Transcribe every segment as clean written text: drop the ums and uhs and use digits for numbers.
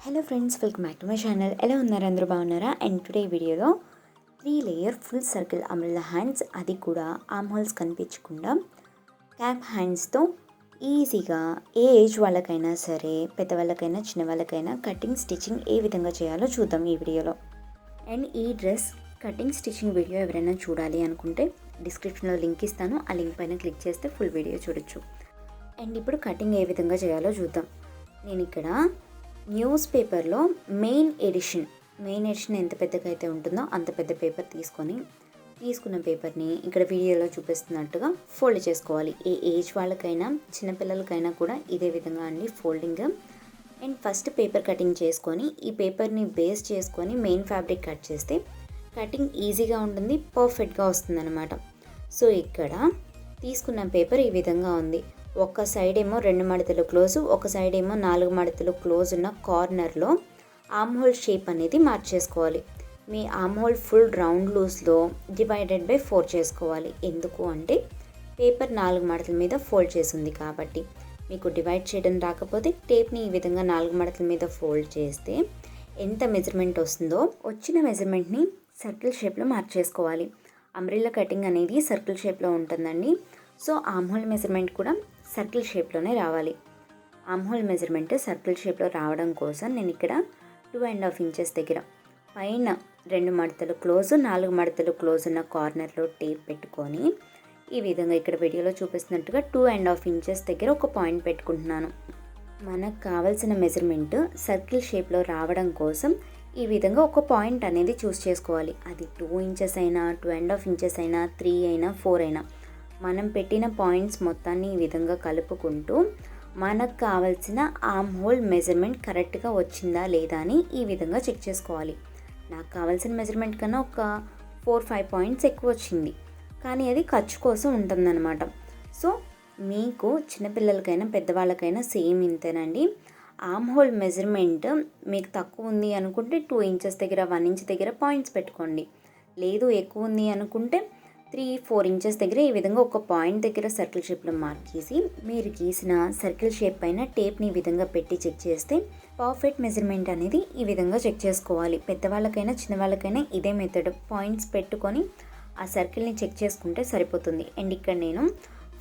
Hello friends, welcome back to my channel. ఎలా ఉన్నారు? అందరూ బాగున్నారా? అండ్ టుడే వీడియోలో 3 layer full circle umbrella hands, అది కూడా ఆర్మ్ హోల్స్ కనిపించకుండా క్యాప్ హ్యాండ్స్తో ఈజీగా ఏ ఏజ్ వాళ్ళకైనా సరే, పెద్దవాళ్ళకైనా చిన్నవాళ్ళకైనా కటింగ్ స్టిచ్చింగ్ ఏ విధంగా చేయాలో చూద్దాం ఈ వీడియోలో. అండ్ ఈ డ్రెస్ కటింగ్ స్టిచ్చింగ్ వీడియో ఎవరైనా చూడాలి అనుకుంటే డిస్క్రిప్షన్లో లింక్ ఇస్తాను. ఆ లింక్ పైన క్లిక్ చేస్తే ఫుల్ వీడియో చూడొచ్చు. అండ్ ఇప్పుడు కటింగ్ ఏ విధంగా చేయాలో చూద్దాం. నేను ఇక్కడ న్యూస్ పేపర్లో మెయిన్ ఎడిషన్ ఎంత పెద్దగా అయితే ఉంటుందో అంత పెద్ద పేపర్ తీసుకున్న పేపర్ని ఇక్కడ వీడియోలో చూపిస్తున్నట్టుగా ఫోల్డ్ చేసుకోవాలి. ఏ ఏజ్ వాళ్ళకైనా చిన్నపిల్లలకైనా కూడా ఇదే విధంగా అండి folding. And first paper cutting చేసుకొని ఈ పేపర్ని బేస్ చేసుకొని మెయిన్ ఫ్యాబ్రిక్ కట్ చేస్తే కటింగ్ ఈజీగా ఉంటుంది, పర్ఫెక్ట్గా వస్తుంది అనమాట. సో ఇక్కడ తీసుకున్న పేపర్ ఈ విధంగా ఉంది. ఒక సైడ్ ఏమో 2 మడతలు క్లోజు, ఒక సైడ్ ఏమో 4 మడతలు క్లోజ్ ఉన్న కార్నర్లో ఆర్మ్ హోల్ షేప్ అనేది మార్చేసుకోవాలి. మీ ఆర్మ్ హోల్ ఫుల్ రౌండ్ లూజ్లో డివైడెడ్ బై 4 చేసుకోవాలి. ఎందుకు అంటే పేపర్ 4 మడతల మీద ఫోల్డ్ చేసింది కాబట్టి. మీకు డివైడ్ చేయడం రాకపోతే టేప్ని ఈ విధంగా 4 మడతల మీద ఫోల్డ్ చేస్తే ఎంత మెజర్మెంట్ వస్తుందో వచ్చిన మెజర్మెంట్ని సర్కిల్ షేప్లో మార్చేసుకోవాలి. అంబ్రెల్లా కటింగ్ అనేది సర్కిల్ షేప్లో ఉంటుందండి. సో ఆర్మ్ హోల్ మెజర్మెంట్ కూడా సర్కిల్ షేప్లోనే రావాలి. ఆర్మ్ హోల్ మెజర్మెంట్ సర్కిల్ షేప్లో రావడం కోసం నేను ఇక్కడ 2.5 ఇంచెస్ దగ్గర పైన 2 మడతలు క్లోజ్, 4 మడతలు క్లోజ్ ఉన్న కార్నర్లో టేప్ పెట్టుకొని ఈ విధంగా ఇక్కడ వీడియోలో చూపిస్తున్నట్టుగా 2.5 ఇంచెస్ దగ్గర ఒక పాయింట్ పెట్టుకుంటున్నాను. మనకు కావాల్సిన మెజర్మెంట్ సర్కిల్ షేప్లో రావడం కోసం ఈ విధంగా ఒక పాయింట్ అనేది చూస్ చేసుకోవాలి. అది 2 ఇంచెస్ అయినా, 2.5 ఇంచెస్ అయినా, 3 అయినా, 4 అయినా, మనం పెట్టిన పాయింట్స్ మొత్తాన్ని ఈ విధంగా కలుపుకుంటూ మనకు కావాల్సిన ఆర్మ్ హోల్ మెజర్మెంట్ కరెక్ట్గా వచ్చిందా లేదా అని ఈ విధంగా చెక్ చేసుకోవాలి. నాకు కావాల్సిన మెజర్మెంట్ కన్నా ఒక 4-5 పాయింట్స్ ఎక్కువ వచ్చింది, కానీ అది ఖర్చు కోసం ఉంటుందన్నమాట. సో మీకు చిన్నపిల్లలకైనా పెద్దవాళ్ళకైనా సేమ్ ఇంతేనండి. ఆర్మ్ హోల్ మెజర్మెంట్ మీకు తక్కువ ఉంది అనుకుంటే 2 ఇంచెస్ దగ్గర, 1 ఇంచ్ దగ్గర పాయింట్స్ పెట్టుకోండి. లేదు ఎక్కువ ఉంది అనుకుంటే 3-4 ఇంచెస్ దగ్గర ఈ విధంగా ఒక పాయింట్ దగ్గర సర్కిల్ షేప్లో మార్క్ చేసి మీరు గీసిన సర్కిల్ షేప్ పైన టేప్ని ఈ విధంగా పెట్టి చెక్ చేస్తే పర్ఫెక్ట్ మెజర్మెంట్ అనేది ఈ విధంగా చెక్ చేసుకోవాలి. పెద్దవాళ్ళకైనా చిన్నవాళ్ళకైనా ఇదే మెథడ్. పాయింట్స్ పెట్టుకొని ఆ సర్కిల్ని చెక్ చేసుకుంటే సరిపోతుంది. అండ్ ఇక్కడ నేను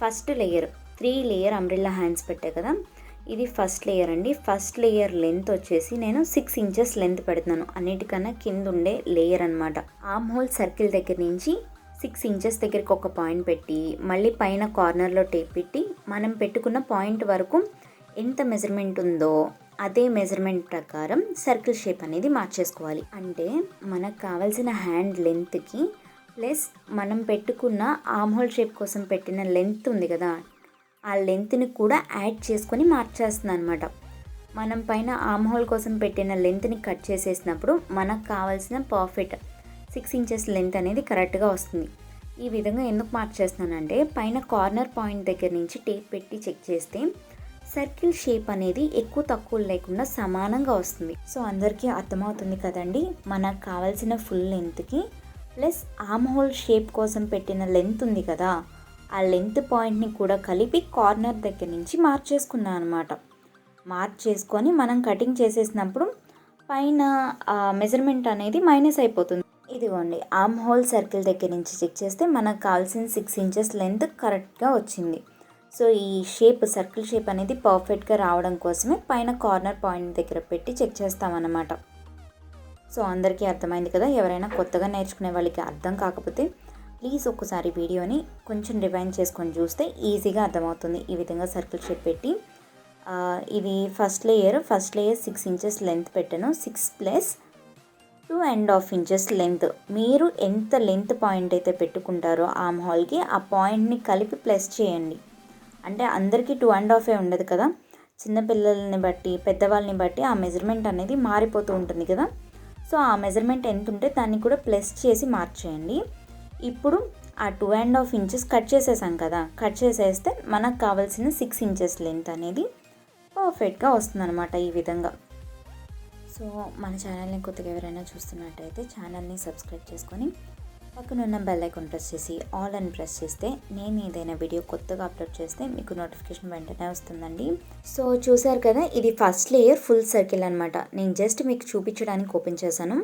first layer 3 layer umbrella hands పెట్టా కదా, ఇది ఫస్ట్ లేయర్ అండి. ఫస్ట్ లేయర్ లెంత్ వచ్చేసి నేను 6 ఇంచెస్ లెంత్ పెడుతున్నాను. అన్నిటికన్నా కింద ఉండే లేయర్ అనమాట. ఆర్మ్ హోల్ సర్కిల్ దగ్గర నుంచి 6 ఇంచెస్ దగ్గరికి ఒక పాయింట్ పెట్టి మళ్ళీ పైన కార్నర్లో టేప్ పెట్టి మనం పెట్టుకున్న పాయింట్ వరకు ఎంత మెజర్మెంట్ ఉందో అదే మెజర్మెంట్ ప్రకారం సర్కిల్ షేప్ అనేది మార్చేసుకోవాలి. అంటే మనకు కావాల్సిన హ్యాండ్ లెంత్కి ప్లస్ మనం పెట్టుకున్న ఆర్మ్ హోల్ షేప్ కోసం పెట్టిన లెంత్ ఉంది కదా, ఆ లెంత్ని కూడా యాడ్ చేసుకొని మార్చేస్తుంది అనమాట. మనం పైన ఆర్మ్ హోల్ కోసం పెట్టిన లెంత్ని కట్ చేసేసినప్పుడు మనకు కావాల్సిన పర్ఫెక్ట్ 6 ఇంచెస్ లెంత్ అనేది కరెక్ట్గా వస్తుంది. ఈ విధంగా ఎందుకు మార్చేస్తున్నానంటే పైన కార్నర్ పాయింట్ దగ్గర నుంచి టేప్ పెట్టి చెక్ చేస్తే సర్కిల్ షేప్ అనేది ఎక్కువ తక్కువ లేకుండా సమానంగా వస్తుంది. సో అందరికీ అర్థమవుతుంది కదండి. మనకు కావాల్సిన ఫుల్ లెంత్కి ప్లస్ ఆర్మ్ హోల్ షేప్ కోసం పెట్టిన లెంత్ ఉంది కదా, ఆ లెంత్ పాయింట్ని కూడా కలిపి కార్నర్ దగ్గర నుంచి మార్చేసుకున్నాను అనమాట. మార్చేసుకొని మనం కటింగ్ చేసేసినప్పుడు పైన మెజర్మెంట్ అనేది మైనస్ అయిపోతుంది. ఇదిగోండి, ఆర్మ్ హోల్ సర్కిల్ దగ్గర నుంచి చెక్ చేస్తే మనకు కావాల్సిన 6 ఇంచెస్ లెంత్ కరెక్ట్గా వచ్చింది. సో ఈ షేప్ సర్కిల్ షేప్ అనేది పర్ఫెక్ట్గా రావడం కోసమే పైన కార్నర్ పాయింట్ దగ్గర పెట్టి చెక్ చేస్తామన్నమాట. సో అందరికీ అర్థమైంది కదా. ఎవరైనా కొత్తగా నేర్చుకునే వాళ్ళకి అర్థం కాకపోతే ప్లీజ్ ఒక్కసారి వీడియోని కొంచెం రివైండ్ చేసుకొని చూస్తే ఈజీగా అర్థమవుతుంది. ఈ విధంగా సర్కిల్ షేప్ పెట్టి ఇది ఫస్ట్ లేయర్ 6 ఇంచెస్ లెంత్ పెట్టాను. 6 ప్లస్ 2.5 ఇంచెస్ లెంత్. మీరు ఎంత లెంత్ పాయింట్ అయితే పెట్టుకుంటారో ఆర్మ్ హోల్కి ఆ పాయింట్ని కలిపి ప్లస్ చేయండి. అంటే అందరికీ 2.5 ఉండదు కదా, చిన్నపిల్లల్ని బట్టి పెద్దవాళ్ళని బట్టి ఆ మెజర్మెంట్ అనేది మారిపోతూ ఉంటుంది కదా. సో ఆ మెజర్మెంట్ ఎంత ఉంటే దాన్ని కూడా ప్లస్ చేసి మార్చేయండి. ఇప్పుడు ఆ 2.5 ఇంచెస్ కట్ చేసేసాం కదా, కట్ చేసేస్తే మనకు కావాల్సిన 6 ఇంచెస్ లెంత్ అనేది పర్ఫెక్ట్గా వస్తుందన్నమాట ఈ విధంగా. సో మన ఛానల్ని కొత్తగా ఎవరైనా చూస్తున్నట్టయితే ఛానల్ని సబ్స్క్రైబ్ చేసుకొని పక్కన ఉన్న బెల్ ఐకాన్ ప్రెస్ చేసి ఆల్ అని ప్రెస్ చేస్తే నేను ఏదైనా వీడియో కొత్తగా అప్లోడ్ చేస్తే మీకు నోటిఫికేషన్ వెంటనే వస్తుందండి. సో చూసారు కదా, ఇది ఫస్ట్ లేయర్ ఫుల్ సర్కిల్ అనమాట. నేను జస్ట్ మీకు చూపించడానికి ఓపెన్ చేశాను.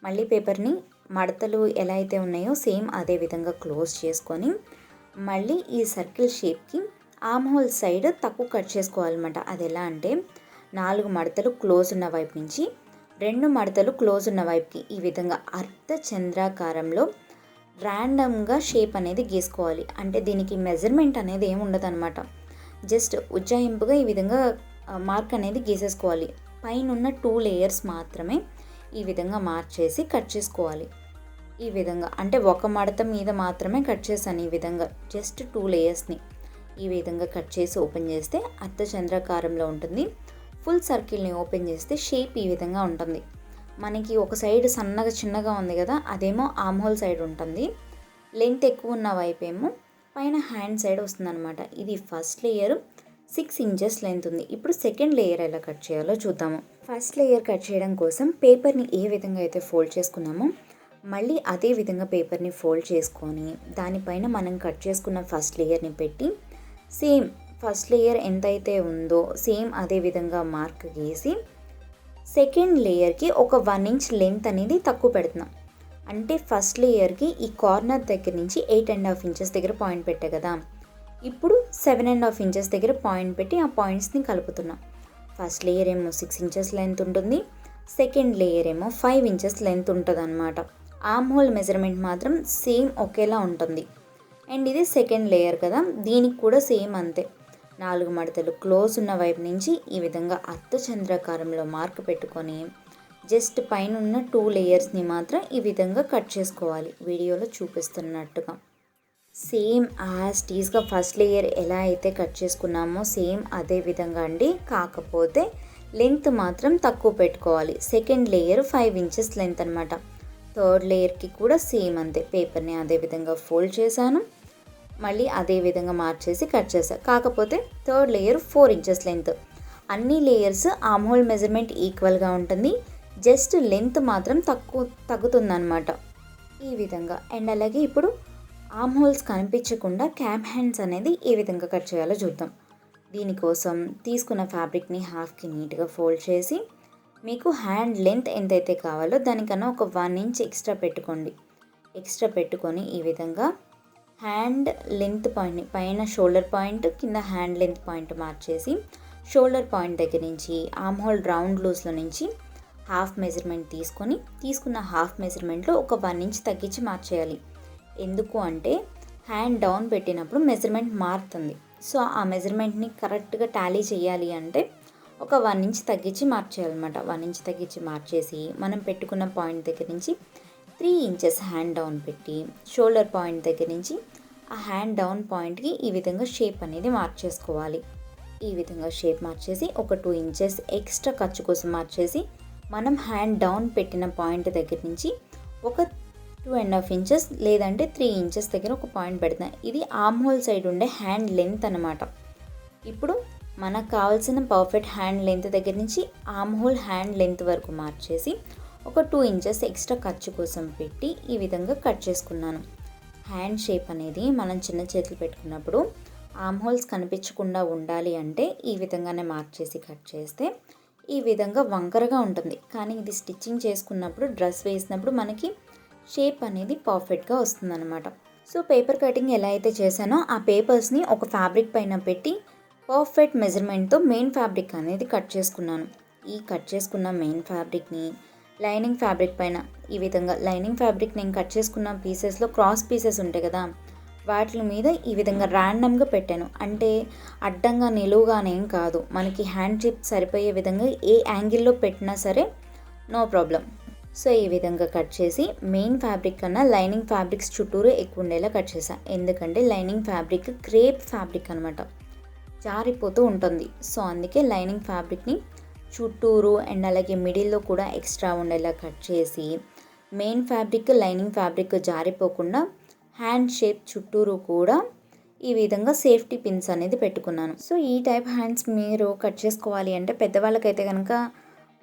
మళ్ళీ పేపర్ని మడతలు ఎలా అయితే ఉన్నాయో సేమ్ అదే విధంగా క్లోజ్ చేసుకొని మళ్ళీ ఈ సర్కిల్ షేప్కి ఆర్మ్ హోల్ సైడ్ తక్కువ కట్ చేసుకోవాలన్నమాట. అది ఎలా అంటే 4 మడతలు క్లోజ్ ఉన్న వైపు నుంచి 2 మడతలు క్లోజ్ ఉన్న వైపుకి ఈ విధంగా అర్ధ చంద్రాకారంలో ర్యాండమ్గా షేప్ అనేది గీసుకోవాలి. అంటే దీనికి మెజర్మెంట్ అనేది ఏమి ఉండదు అనమాట. జస్ట్ ఉజ్జాయింపుగా ఈ విధంగా మార్క్ అనేది గీసేసుకోవాలి. పైన ఉన్న 2 లేయర్స్ మాత్రమే ఈ విధంగా మార్చేసి కట్ చేసుకోవాలి. ఈ విధంగా అంటే ఒక మడత మీద మాత్రమే కట్ చేశాను. ఈ విధంగా జస్ట్ 2 లేయర్స్ని ఈ విధంగా కట్ చేసి ఓపెన్ చేస్తే అర్ధ చంద్రాకారంలో ఉంటుంది. ఫుల్ సర్కిల్ని ఓపెన్ చేస్తే షేప్ ఈ విధంగా ఉంటుంది. మనకి ఒక సైడ్ సన్నగా చిన్నగా ఉంది కదా, అదేమో ఆర్మ్ హోల్ సైడ్ ఉంటుంది. లెంత్ ఎక్కువ ఉన్న వైపు ఏమో పైన హ్యాండ్ సైడ్ వస్తుందన్నమాట. ఇది ఫస్ట్ లేయర్ 6 ఇంచెస్ లెంత్ ఉంది. ఇప్పుడు సెకండ్ లేయర్ ఎలా కట్ చేయాలో చూద్దాము. ఫస్ట్ లేయర్ కట్ చేయడం కోసం పేపర్ని ఏ విధంగా అయితే ఫోల్డ్ చేసుకున్నామో మళ్ళీ అదే విధంగా పేపర్ని ఫోల్డ్ చేసుకొని దానిపైన మనం కట్ చేసుకున్న ఫస్ట్ లేయర్ని పెట్టి సేమ్ ఫస్ట్ లేయర్ ఎంతైతే ఉందో సేమ్ అదే విధంగా మార్క్ గీసి సెకండ్ లేయర్కి ఒక 1 ఇంచ్ లెంత్ అనేది తక్కువ పెడుతున్నాం. అంటే ఫస్ట్ లేయర్కి ఈ కార్నర్ దగ్గర నుంచి 8.5 ఇంచెస్ దగ్గర పాయింట్ పెట్టే కదా, ఇప్పుడు 7.5 ఇంచెస్ దగ్గర పాయింట్ పెట్టి ఆ పాయింట్స్ని కలుపుతున్నాం. ఫస్ట్ లేయర్ ఏమో 6 ఇంచెస్ లెంత్ ఉంటుంది, సెకండ్ లేయర్ ఏమో 5 ఇంచెస్ లెంత్ ఉంటుంది అనమాట. ఆర్మ్ హోల్ మెజర్మెంట్ మాత్రం సేమ్ ఒకేలా ఉంటుంది. అండ్ ఇది సెకండ్ లేయర్ కదా, దీనికి కూడా సేమ్ అంతే. 4 మడతలు క్లోజ్ ఉన్న వైపు నుంచి ఈ విధంగా అర్ధచంద్రాకారంలో మార్క్ పెట్టుకొని జస్ట్ పైన ఉన్న 2 లేయర్స్ని మాత్రం ఈ విధంగా కట్ చేసుకోవాలి. వీడియోలో చూపిస్తున్నట్టుగా సేమ్ యాజ్ టీజ్గా ఫస్ట్ లేయర్ ఎలా అయితే కట్ చేసుకున్నామో సేమ్ అదే విధంగా అండి. కాకపోతే లెంత్ మాత్రం తక్కువ పెట్టుకోవాలి. సెకండ్ లేయర్ 5 ఇంచెస్ లెంత్ అనమాట. థర్డ్ లేయర్కి కూడా సేమ్ అంతే. పేపర్ని అదే విధంగా ఫోల్డ్ చేశాను, మళ్ళీ అదే విధంగా మార్చేసి కట్ చేశాను. కాకపోతే థర్డ్ లేయర్ 4 ఇంచెస్ లెంత్. అన్ని లేయర్స్ ఆర్మ్ హోల్ మెజర్మెంట్ ఈక్వల్గా ఉంటుంది, జస్ట్ లెంత్ మాత్రం తగ్గుతుందన్నమాట ఈ విధంగా. అండ్ అలాగే ఇప్పుడు ఆర్మ్ హోల్స్ కనిపించకుండా క్యాప్ హ్యాండ్స్ అనేది ఏ విధంగా కట్ చేయాలో చూద్దాం. దీనికోసం తీసుకున్న ఫ్యాబ్రిక్ని హాఫ్కి నీట్గా ఫోల్డ్ చేసి మీకు హ్యాండ్ లెంత్ ఎంతైతే కావాలో దానికన్నా ఒక 1 ఇంచ్ ఎక్స్ట్రా పెట్టుకొని ఈ విధంగా హ్యాండ్ లెంత్ పాయింట్ని పైన షోల్డర్ పాయింట్ కింద హ్యాండ్ లెంత్ పాయింట్ మార్చేసి షోల్డర్ పాయింట్ దగ్గర నుంచి ఆర్మ్ హోల్ రౌండ్ లూజ్లో నుంచి హాఫ్ మెజర్మెంట్ తీసుకున్న హాఫ్ మెజర్మెంట్లో ఒక 1 ఇంచ్ తగ్గించి మార్చేయాలి. ఎందుకు అంటే హ్యాండ్ డౌన్ పెట్టినప్పుడు మెజర్మెంట్ మారుతుంది. సో ఆ మెజర్మెంట్ని కరెక్ట్గా టాలీ చేయాలి అంటే ఒక 1 ఇంచ్ తగ్గించి మార్చేయాలన్నమాట. 1 ఇంచ్ తగ్గించి మార్చేసి మనం పెట్టుకున్న పాయింట్ దగ్గర నుంచి 3 ఇంచెస్ హ్యాండ్ డౌన్ పెట్టి షోల్డర్ పాయింట్ దగ్గర నుంచి ఆ హ్యాండ్ డౌన్ పాయింట్కి ఈ విధంగా షేప్ అనేది మార్చేసుకోవాలి. ఈ విధంగా షేప్ మార్చేసి ఒక 2 ఇంచెస్ ఎక్స్ట్రా ఖర్చు కోసం మార్చేసి మనం హ్యాండ్ డౌన్ పెట్టిన పాయింట్ దగ్గర నుంచి ఒక 2.5 ఇంచెస్ లేదంటే 3 ఇంచెస్ దగ్గర ఒక పాయింట్ పెడతాం. ఇది ఆర్మ్ హోల్ సైడ్ ఉండే హ్యాండ్ లెంత్ అనమాట. ఇప్పుడు మనకు కావాల్సిన పర్ఫెక్ట్ హ్యాండ్ లెంత్ దగ్గర నుంచి ఆర్మ్ హోల్ హ్యాండ్ లెంత్ వరకు మార్చేసి ఒక 2 ఇంచెస్ ఎక్స్ట్రా ఖర్చు కోసం పెట్టి ఈ విధంగా కట్ చేసుకున్నాను. హ్యాండ్ షేప్ అనేది మనం చిన్న చేతులు పెట్టుకున్నప్పుడు ఆర్మ్ హోల్స్ కనిపించకుండా ఉండాలి అంటే ఈ విధంగానే మార్చేసి కట్ చేస్తే ఈ విధంగా వంకరగా ఉంటుంది. కానీ ఇది స్టిచ్చింగ్ చేసుకున్నప్పుడు డ్రెస్ వేసినప్పుడు మనకి షేప్ అనేది పర్ఫెక్ట్గా వస్తుందన్నమాట. సో పేపర్ కటింగ్ ఎలా అయితే చేశానో ఆ పేపర్స్ని ఒక ఫ్యాబ్రిక్ పైన పెట్టి పర్ఫెక్ట్ మెజర్మెంట్తో మెయిన్ ఫ్యాబ్రిక్ అనేది కట్ చేసుకున్నాను. ఈ కట్ చేసుకున్న మెయిన్ ఫ్యాబ్రిక్ని లైనింగ్ ఫ్యాబ్రిక్ పైన ఈ విధంగా లైనింగ్ ఫ్యాబ్రిక్ నేను కట్ చేసుకున్న పీసెస్లో క్రాస్ పీసెస్ ఉంటాయి కదా, వాటి మీద ఈ విధంగా ర్యాండమ్గా పెట్టాను. అంటే అడ్డంగా నిలువుగానేం కాదు, మనకి హ్యాండ్ షేప్ సరిపోయే విధంగా ఏ యాంగిల్లో పెట్టినా సరే నో ప్రాబ్లం. సో ఈ విధంగా కట్ చేసి మెయిన్ ఫ్యాబ్రిక్ కన్నా లైనింగ్ ఫ్యాబ్రిక్స్ చుట్టూరు ఎక్కువ ఉండేలా కట్ చేశాను. ఎందుకంటే లైనింగ్ ఫ్యాబ్రిక్ క్రేప్ ఫ్యాబ్రిక్ అనమాట, జారిపోతూ ఉంటుంది. సో అందుకే లైనింగ్ ఫ్యాబ్రిక్ని చుట్టూరు అండ్ అలాగే మిడిల్లో కూడా ఎక్స్ట్రా ఉండేలా కట్ చేసి మెయిన్ ఫ్యాబ్రిక్ లైనింగ్ ఫ్యాబ్రిక్ జారిపోకుండా హ్యాండ్ షేప్ చుట్టూరు కూడా ఈ విధంగా సేఫ్టీ పిన్స్ అనేది పెట్టుకున్నాను. సో ఈ టైప్ హ్యాండ్స్ మీరు కట్ చేసుకోవాలి అంటే పెద్దవాళ్ళకైతే కనుక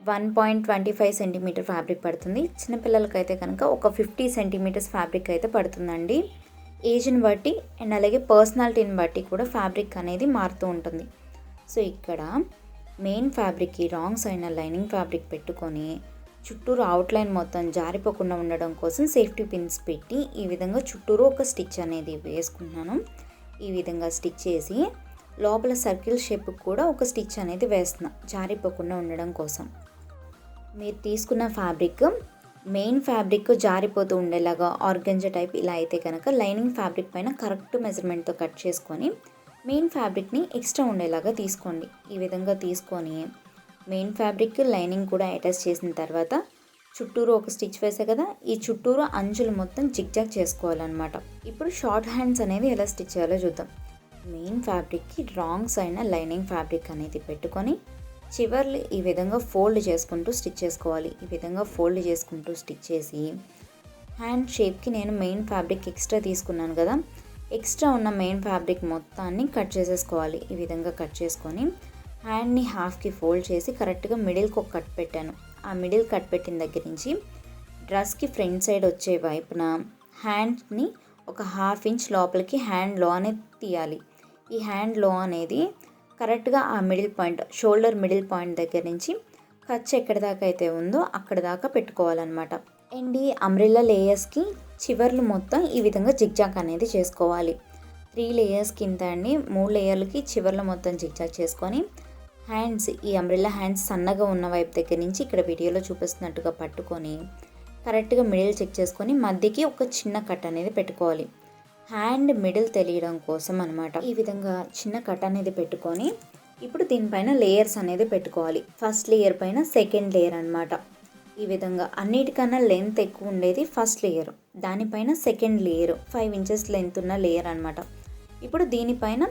1.25 సెంటీమీటర్ ఫ్యాబ్రిక్ పడుతుంది. చిన్నపిల్లలకైతే కనుక ఒక 50 సెంటీమీటర్స్ ఫ్యాబ్రిక్ అయితే పడుతుందండి. ఏజ్ని బట్టి అండ్ అలాగే పర్సనాలిటీని బట్టి కూడా ఫ్యాబ్రిక్ అనేది మారుతూ ఉంటుంది. సో ఇక్కడ మెయిన్ ఫ్యాబ్రిక్కి రాంగ్ సైడ్ లైనింగ్ ఫ్యాబ్రిక్ పెట్టుకొని చుట్టూరు అవుట్లైన్ మొత్తం జారిపోకుండా ఉండడం కోసం సేఫ్టీ పిన్స్ పెట్టి ఈ విధంగా చుట్టూరు ఒక స్టిచ్ అనేది వేసుకుంటున్నాను. ఈ విధంగా స్టిచ్ చేసి లోపల సర్కిల్ షేప్ కూడా ఒక స్టిచ్ అనేది వేస్తున్నా జారిపోకుండా ఉండడం కోసం. మీరు తీసుకున్న ఫ్యాబ్రిక్ మెయిన్ ఫ్యాబ్రిక్ జారిపోతూ ఉండేలాగా ఆర్గంజా టైప్ ఇలా అయితే కనుక లైనింగ్ ఫ్యాబ్రిక్ పైన కరెక్ట్ మెజర్మెంట్తో కట్ చేసుకొని మెయిన్ ఫ్యాబ్రిక్ని ఎక్స్ట్రా ఉండేలాగా తీసుకోండి. ఈ విధంగా తీసుకొని మెయిన్ ఫ్యాబ్రిక్ లైనింగ్ కూడా అటాచ్ చేసిన తర్వాత చుట్టూరు ఒక స్టిచ్ వేసే కదా, ఈ చుట్టూరు అంచులు మొత్తం జిగ్జాగ్ చేసుకోవాలన్నమాట. ఇప్పుడు షార్ట్ హ్యాండ్స్ అనేది ఎలా స్టిచ్ చేయాలో చూద్దాం. మెయిన్ ఫ్యాబ్రిక్కి రాంగ్ సైడ్ లైనింగ్ ఫ్యాబ్రిక్ అనేది పెట్టుకొని చివర్లు ఈ విధంగా ఫోల్డ్ చేసుకుంటూ స్టిచ్ చేసుకోవాలి. ఈ విధంగా ఫోల్డ్ చేసుకుంటూ స్టిచ్ చేసి హ్యాండ్ షేప్కి నేను మెయిన్ ఫ్యాబ్రిక్ ఎక్స్ట్రా తీసుకున్నాను కదా, ఎక్స్ట్రా ఉన్న మెయిన్ ఫ్యాబ్రిక్ మొత్తాన్ని కట్ చేసేసుకోవాలి. ఈ విధంగా కట్ చేసుకొని హ్యాండ్ని హాఫ్కి ఫోల్డ్ చేసి కరెక్ట్గా మిడిల్కి ఒక కట్ పెట్టాను. ఆ మిడిల్ కట్ పెట్టిన దగ్గర నుంచి డ్రెస్కి ఫ్రంట్ సైడ్ వచ్చే వైపున హ్యాండ్ని ఒక 1/2 ఇంచ్ లోపలికి హ్యాండ్ లో అనేది తీయాలి. ఈ హ్యాండ్ లో అనేది కరెక్ట్గా ఆ middle point shoulder middle point దగ్గర నుంచి ఖర్చు ఎక్కడి దాకా అయితే ఉందో అక్కడ దాకా పెట్టుకోవాలన్నమాట. అండ్ ఈ అంబ్రెల్లా లేయర్స్కి చివర్లు మొత్తం ఈ విధంగా జిగ్జాగ్ అనేది చేసుకోవాలి. 3 లేయర్స్ కింద అండి 3 లేయర్లకి చివర్లు మొత్తం జిగ్జాగ్ చేసుకొని హ్యాండ్స్ ఈ అంబ్రెల్లా హ్యాండ్స్ సన్నగా ఉన్న వైపు దగ్గర నుంచి ఇక్కడ వీడియోలో చూపిస్తున్నట్టుగా పట్టుకొని కరెక్ట్గా మిడిల్ చెక్ చేసుకొని మధ్యకి ఒక చిన్న కట్ అనేది పెట్టుకోవాలి. హ్యాండ్ మిడిల్ తెలియడం కోసం అనమాట. ఈ విధంగా చిన్న కట్ అనేది పెట్టుకొని ఇప్పుడు దీనిపైన లేయర్స్ అనేది పెట్టుకోవాలి. ఫస్ట్ లేయర్ పైన సెకండ్ లేయర్ అనమాట. ఈ విధంగా అన్నిటికన్నా లెంత్ ఎక్కువ ఉండేది ఫస్ట్ లేయర్, దానిపైన సెకండ్ లేయర్ 5 ఇంచెస్ లెంత్ ఉన్న లేయర్ అనమాట. ఇప్పుడు దీనిపైన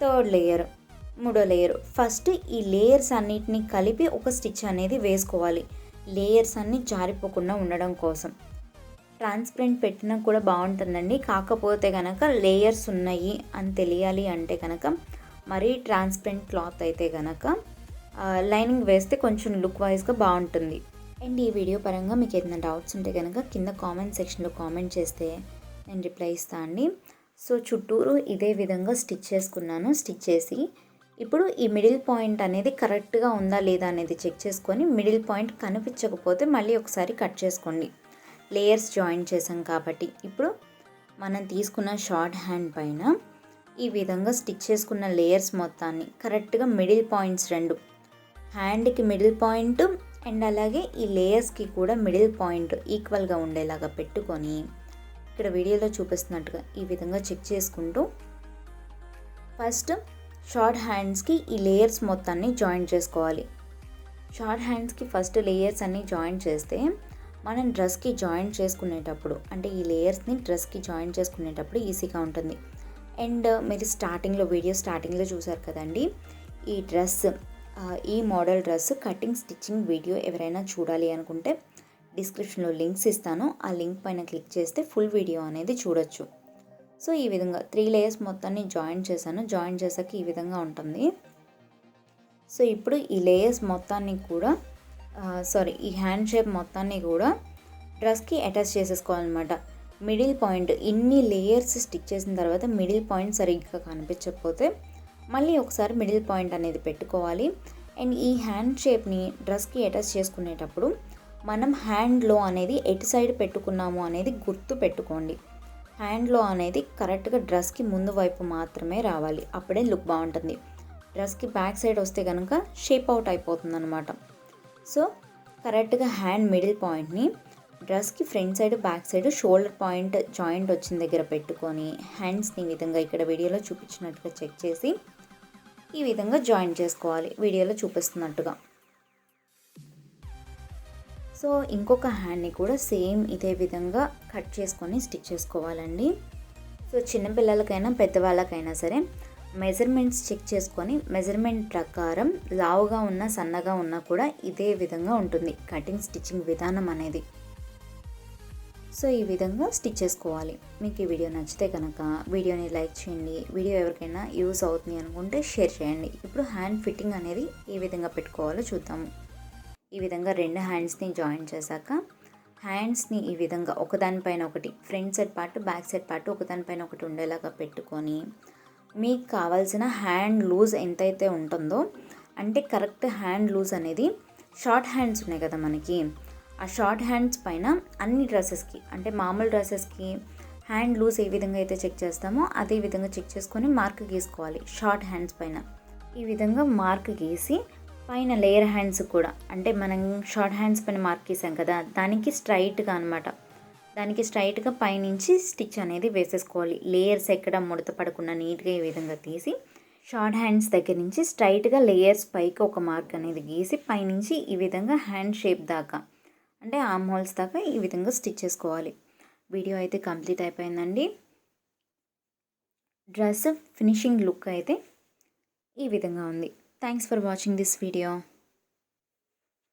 థర్డ్ లేయర్, మూడో లేయర్. ఫస్ట్ ఈ లేయర్స్ అన్నిటిని కలిపి ఒక స్టిచ్ అనేది వేసుకోవాలి, లేయర్స్ అన్నీ జారిపోకుండా ఉండడం కోసం. ట్రాన్స్పరెంట్ పెట్టినా కూడా బాగుంటుందండి. కాకపోతే కనుక లేయర్స్ ఉన్నాయి అని తెలియాలి అంటే కనుక మరీ ట్రాన్స్పరెంట్ క్లాత్ అయితే కనుక లైనింగ్ వేస్తే కొంచెం లుక్ వైజ్గా బాగుంటుంది. అండ్ ఈ వీడియో పరంగా మీకు ఏదైనా డౌట్స్ ఉంటే కనుక కింద కామెంట్ సెక్షన్లో కామెంట్ చేస్తే నేను రిప్లై ఇస్తాను అండి. సో చుట్టూరు ఇదే విధంగా స్టిచ్ చేసుకున్నాను. స్టిచ్ చేసి ఇప్పుడు ఈ మిడిల్ పాయింట్ అనేది కరెక్ట్గా ఉందా లేదా అనేది చెక్ చేసుకొని మిడిల్ పాయింట్ కనిపించకపోతే మళ్ళీ ఒకసారి కట్ చేసుకోండి. లేయర్స్ జాయిన్ చేసాం కాబట్టి ఇప్పుడు మనం తీసుకున్న షార్ట్ హ్యాండ్ పైన ఈ విధంగా స్టిచ్ చేసుకున్న లేయర్స్ మొత్తాన్ని కరెక్ట్గా మిడిల్ పాయింట్స్ 2 హ్యాండ్కి మిడిల్ పాయింట్ అండ్ అలాగే ఈ లేయర్స్కి కూడా మిడిల్ పాయింట్ ఈక్వల్గా ఉండేలాగా పెట్టుకొని ఇక్కడ వీడియోలో చూపిస్తున్నట్టుగా ఈ విధంగా చెక్ చేసుకుంటూ ఫస్ట్ షార్ట్ హ్యాండ్స్కి ఈ లేయర్స్ మొత్తాన్ని జాయిన్ చేసుకోవాలి. షార్ట్ హ్యాండ్స్కి ఫస్ట్ లేయర్స్ అన్నీ జాయిన్ చేస్తే మనం డ్రెస్కి జాయిన్ చేసుకునేటప్పుడు అంటే ఈ లేయర్స్ని డ్రెస్కి జాయిన్ చేసుకునేటప్పుడు ఈజీగా ఉంటుంది. అండ్ మీరు వీడియో స్టార్టింగ్లో చూసారు కదండి, ఈ డ్రెస్ ఈ model dress cutting stitching video ఎవరైనా చూడాలి అనుకుంటే డిస్క్రిప్షన్లో లింక్స్ ఇస్తాను. ఆ లింక్ పైన క్లిక్ చేస్తే ఫుల్ వీడియో అనేది చూడొచ్చు. సో ఈ విధంగా 3 లేయర్స్ మొత్తాన్ని జాయిన్ చేశాను. జాయిన్ చేశాక ఈ విధంగా ఉంటుంది. సో ఇప్పుడు ఈ లేయర్స్ మొత్తాన్ని కూడా ఈ హ్యాండ్ షేప్ మొత్తాన్ని కూడా డ్రెస్కి అటాచ్ చేసేసుకోవాలన్నమాట. మిడిల్ పాయింట్ ఇన్ని లేయర్స్ స్టిచ్ చేసిన తర్వాత మిడిల్ పాయింట్ సరిగ్గా కనిపించకపోతే మళ్ళీ ఒకసారి మిడిల్ పాయింట్ అనేది పెట్టుకోవాలి. అండ్ ఈ హ్యాండ్ షేప్ని డ్రెస్కి అటాచ్ చేసుకునేటప్పుడు మనం హ్యాండ్లో అనేది ఎటు సైడ్ పెట్టుకున్నాము అనేది గుర్తు పెట్టుకోండి. హ్యాండ్లో అనేది కరెక్ట్గా డ్రెస్కి ముందు వైపు మాత్రమే రావాలి, అప్పుడే లుక్ బాగుంటుంది. డ్రెస్కి బ్యాక్ సైడ్ వస్తే కనుక షేప్ అవుట్ అయిపోతుంది అనమాట. సో కరెక్ట్గా హ్యాండ్ మిడిల్ పాయింట్ని డ్రెస్కి front side back side shoulder point joint వచ్చిన దగ్గర పెట్టుకొని హ్యాండ్స్ని ఈ విధంగా ఇక్కడ వీడియోలో చూపించినట్టుగా చెక్ చేసి ఈ విధంగా జాయిన్ చేసుకోవాలి, వీడియోలో చూపిస్తున్నట్టుగా. సో ఇంకొక హ్యాండ్ని కూడా సేమ్ ఇదే విధంగా కట్ చేసుకొని స్టిచ్ చేసుకోవాలండి. సో చిన్నపిల్లలకైనా పెద్దవాళ్ళకైనా సరే మెజర్మెంట్స్ చెక్ చేసుకొని మెజర్మెంట్ ప్రకారం లావుగా ఉన్న సన్నగా ఉన్నా కూడా ఇదే విధంగా ఉంటుంది కటింగ్ స్టిచ్చింగ్ విధానం అనేది. సో ఈ విధంగా స్టిచ్ చేసుకోవాలి. మీకు ఈ వీడియో నచ్చితే కనుక వీడియోని లైక్ చేయండి. వీడియో ఎవరికైనా యూస్ అవుతుంది అనుకుంటే షేర్ చేయండి. ఇప్పుడు హ్యాండ్ ఫిట్టింగ్ అనేది ఏ విధంగా పెట్టుకోవాలో చూద్దాము. ఈ విధంగా 2 హ్యాండ్స్ని జాయిన్ చేశాక హ్యాండ్స్ని ఈ విధంగా ఒకదానిపైన ఒకటి front side part back side part ఒకదానిపైన ఒకటి ఉండేలాగా పెట్టుకొని మీకు కావాల్సిన హ్యాండ్ లూజ్ ఎంతైతే ఉంటుందో అంటే కరెక్ట్ హ్యాండ్ లూజ్ అనేది షార్ట్ హ్యాండ్స్ ఉన్నాయి కదా మనకి, ఆ షార్ట్ హ్యాండ్స్ పైన అన్ని డ్రెస్సెస్కి అంటే మామూలు డ్రెస్సెస్కి హ్యాండ్ లూజ్ ఏ విధంగా అయితే చెక్ చేస్తామో అదే విధంగా చెక్ చేసుకొని మార్క్ గీసుకోవాలి. షార్ట్ హ్యాండ్స్ పైన ఈ విధంగా మార్క్ గీసి పైన లేయర్ హ్యాండ్స్ కూడా అంటే మనం షార్ట్ హ్యాండ్స్ పైన మార్క్ గీసాం కదా దానికి స్ట్రైట్గా అనమాట, దానికి స్ట్రైట్గా పైనుంచి స్టిచ్ అనేది వేసేసుకోవాలి. లేయర్స్ ఎక్కడ ముడత పడకుండా నీట్గా ఈ విధంగా తీసి షార్ట్ హ్యాండ్స్ దగ్గర నుంచి స్ట్రైట్గా లేయర్స్ పైకి ఒక మార్క్ అనేది గీసి పైనుంచి ఈ విధంగా హ్యాండ్ షేప్ దాకా అంటే ఆర్మ్ హోల్స్ దాకా ఈ విధంగా స్టిచ్ చేసుకోవాలి. వీడియో అయితే కంప్లీట్ అయిపోయిందండి. డ్రెస్ ఫినిషింగ్ లుక్ అయితే ఈ విధంగా ఉంది. Thanks for watching this video.